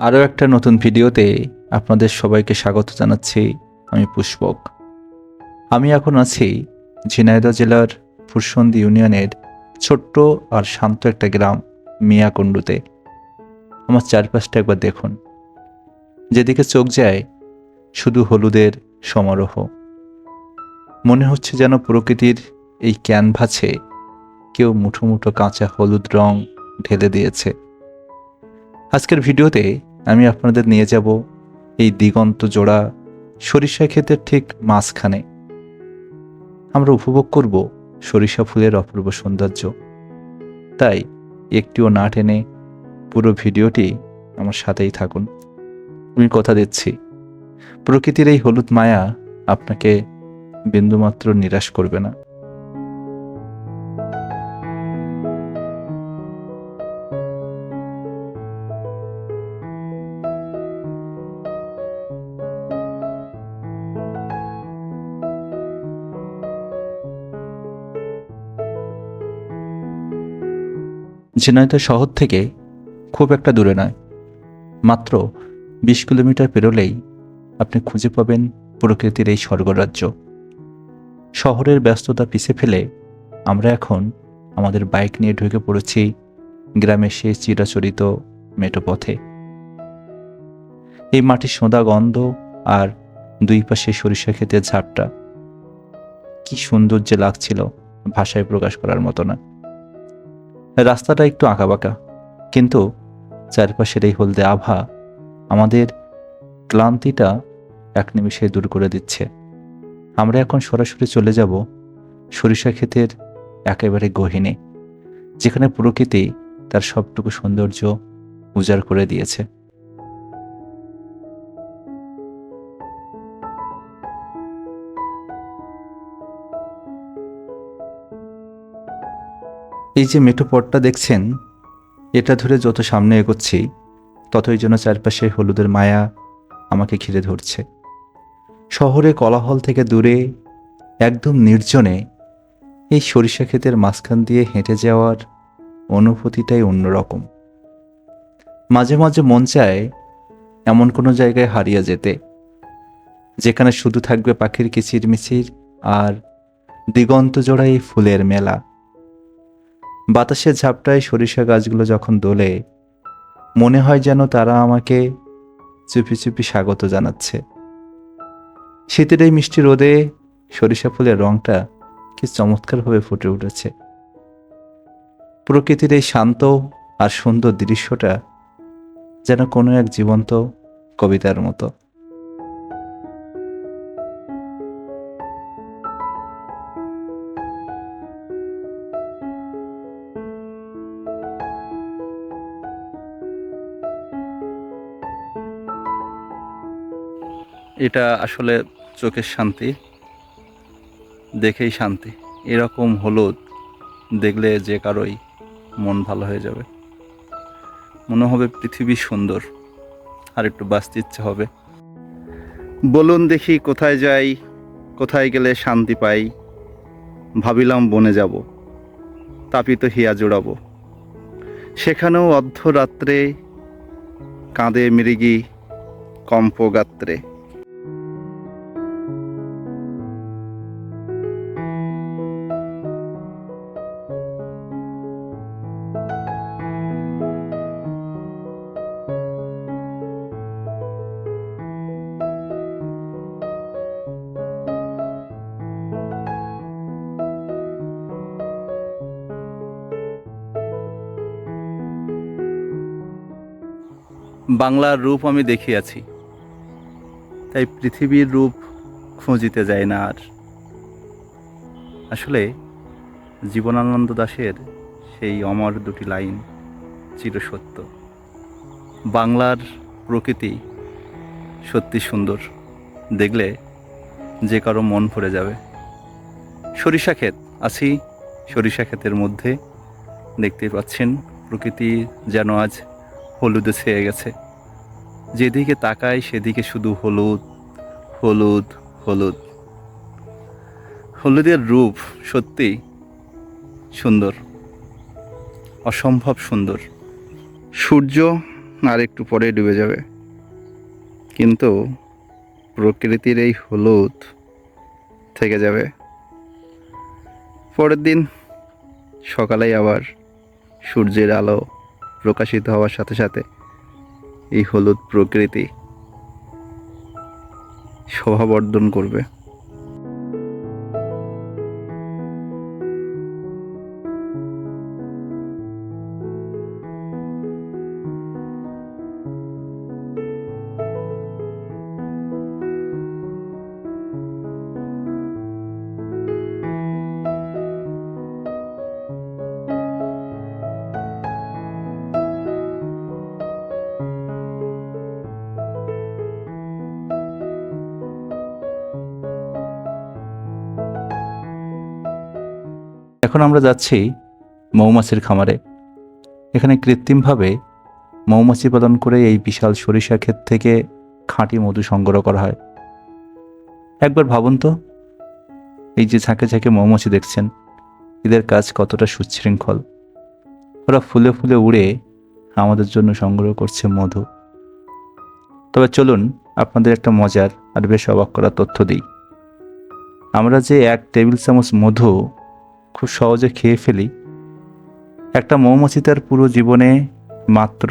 আরও একটা নতুন ভিডিওতে আপনাদের সবাইকে স্বাগত জানাচ্ছি। আমি পুষ্পক। আমি এখন আছি ঝিনাইদহ জেলার ফুরসন্দি ইউনিয়নের ছোট্ট আর শান্ত একটা গ্রাম মিয়াকুণ্ডুতে। আমার চারপাশটা একবার দেখুন। যেদিকে চোখ যায় শুধু হলুদের সমারোহ। মনে হচ্ছে যেন প্রকৃতির এই ক্যানভাসে কেউ মুঠো মুঠো কাঁচা হলুদ রং ঢেলে দিয়েছে। আজকের ভিডিওতে আমি আপনাদের নিয়ে যাব এই দিগন্ত জোড়া সরিষা ক্ষেতের ঠিক মাঝখানে। আমরা উপভোগ করব সরিষা ফুলের অপূর্ব সৌন্দর্য। তাই একটিও না টেনে পুরো ভিডিওটি আমার সাথেই থাকুন। আমি কথা দিচ্ছি, প্রকৃতির এই হলুদ মায়া আপনাকে বিন্দুমাত্র নিরাশ করবে না। ঝিনাইদহ শহর থেকে খুব একটা দূরে নয়, মাত্র ২০ কিলোমিটার পেরোলেই আপনি খুঁজে পাবেন প্রকৃতির এই স্বর্গরাজ্য। শহরের ব্যস্ততা পিছে ফেলে আমরা এখন আমাদের বাইক নিয়ে ঢুকে পড়েছি গ্রামের সেই চিরাচরিত মেঠো পথে। এই মাটির সোঁদা গন্ধ আর দুই পাশে সরিষা ক্ষেতের ঝাপটা কি সুন্দর যে লাগছিল, ভাষায় প্রকাশ করার মতো না। রাস্তাটা একটু আঁকাবাঁকা, কিন্তু চারপাশের এই হলদে আভা আমাদের ক্লান্তিটা এক নিমিষে দূর করে দিচ্ছে। আমরা এখন সরাসরি চলে যাব সরিষা ক্ষেতের একেবারে গহীনে, যেখানে প্রকৃতি তার সবটুকু সৌন্দর্য উজাড় করে দিয়েছে। এই যে মেঠো পথটা দেখছেন, এটা ধরে যত সামনে এগোচ্ছি ততই যেন চারপাশে হলুদের মায়া আমাকে ঘিরে ধরছে। শহরে কোলাহল থেকে দূরে একদম নির্জনে এই সরিষা ক্ষেতের মাঝখান দিয়ে হেঁটে যাওয়ার অনুভূতিটাই অন্যরকম। মাঝে মাঝে মন চায় এমন কোনো জায়গায় হারিয়ে যেতে, যেখানে শুধু থাকবে পাখির কিচিরমিচির আর দিগন্ত জোড়া এই ফুলের মেলা। বাতাসের ঝাপটায় সরিষা গাছগুলো যখন দোলে, মনে হয় যেন তারা আমাকে চুপি চুপি স্বাগত জানাচ্ছে। শীতের এই মিষ্টি রোদে সরিষা ফুলের রংটা কি চমৎকারভাবে ফুটে উঠেছে। প্রকৃতির এই শান্ত আর সুন্দর দৃশ্যটা যেন কোনো এক জীবন্ত কবিতার মতো। এটা আসলে চোখের শান্তি, দেখেই শান্তি। এরকম হলুদ দেখলে যে কারোই মন ভালো হয়ে যাবে, মনে হবে পৃথিবী সুন্দর, আর একটু বাঁচতে ইচ্ছে হবে। বলুন দেখি কোথায় যাই, কোথায় গেলে শান্তি পাই। ভাবিলাম বনে যাব, তাপিত হিয়া জোড়াবো, সেখানেও অর্ধরাত্রে কাঁদে মৃগী কম্পগাত্রে। বাংলার রূপ আমি দেখিয়াছি, তাই পৃথিবীর রূপ খুঁজিতে যায় না আর। আসলে জীবনানন্দ দাশের সেই অমর দুটি লাইন চিরসত্য। বাংলার প্রকৃতি সত্যি সুন্দর, দেখলে যে কারো মন ভরে যাবে। সরিষা ক্ষেত, আছি সরিষা ক্ষেতের মধ্যে। দেখতে পাচ্ছেন প্রকৃতি যেন আজ হলুদে ছেয়ে গেছে। যেদিকে তাকাই সেদিকে শুধু হলুদ হলুদ হলুদ। হলুদের রূপ সত্যি সুন্দর, অসম্ভব সুন্দর। সূর্য আর একটু পরে ডুবে যাবে, কিন্তু প্রকৃতির এই হলুদ থেকে যাবে। পরের দিন সকালেই আবার সূর্যের আলো প্রকাশিত হওয়ার সাথে সাথে এই হলুদ প্রকৃতি শোভাবর্ধন করবে। এখন আমরা যাচ্ছি মৌমাছির খামারে। এখানে কৃত্রিমভাবে মৌমাছি পালন করে এই বিশাল সরিষা ক্ষেত থেকে খাঁটি মধু সংগ্রহ করা হয়। একবার ভাবুন তো, এই যে ঝাঁকে ঝাঁকে মৌমাছি দেখছেন, এদের কাজ কতটা সুশৃঙ্খল। ওরা ফুলে ফুলে উড়ে আমাদের জন্য সংগ্রহ করছে মধু। তবে চলুন আপনাদের একটা মজার আর বেশ অবাক করা তথ্য দিই। আমরা যে 1 টেবিল চামচ মধু খুব সহজে খেয়ে ফেলি, একটা মৌমাছি তার পুরো জীবনে মাত্র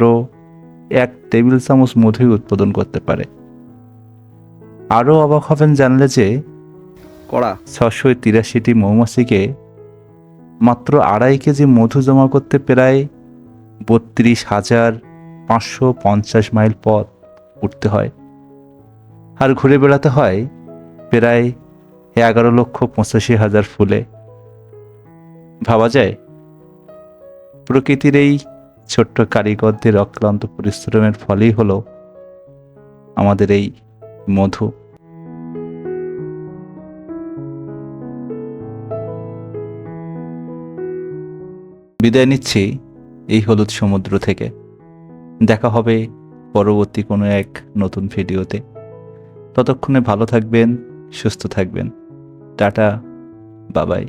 1 টেবিল চামচ মধুই উৎপাদন করতে পারে। আরও অবাক হবেন জানলে যে কড়া 683টি মৌমাছিকে মাত্র 2.5 কেজি মধু জমা করতে প্রায় 32,550 মাইল পথ উঠতে হয়, আর ঘুরে বেড়াতে হয় প্রায় 11,85,000 ফুলে। ভাবা যায় প্রকৃতির এই ছোট্ট কারিগরদের অক্লান্ত পরিশ্রমের ফলেই হলো আমাদের এই মধু। বিদায় নিচ্ছি এই হলুদ সমুদ্র থেকে। দেখা হবে পরবর্তী কোনো এক নতুন ভিডিওতে। ততক্ষণে ভালো থাকবেন, সুস্থ থাকবেন। টাটা, বাবাই।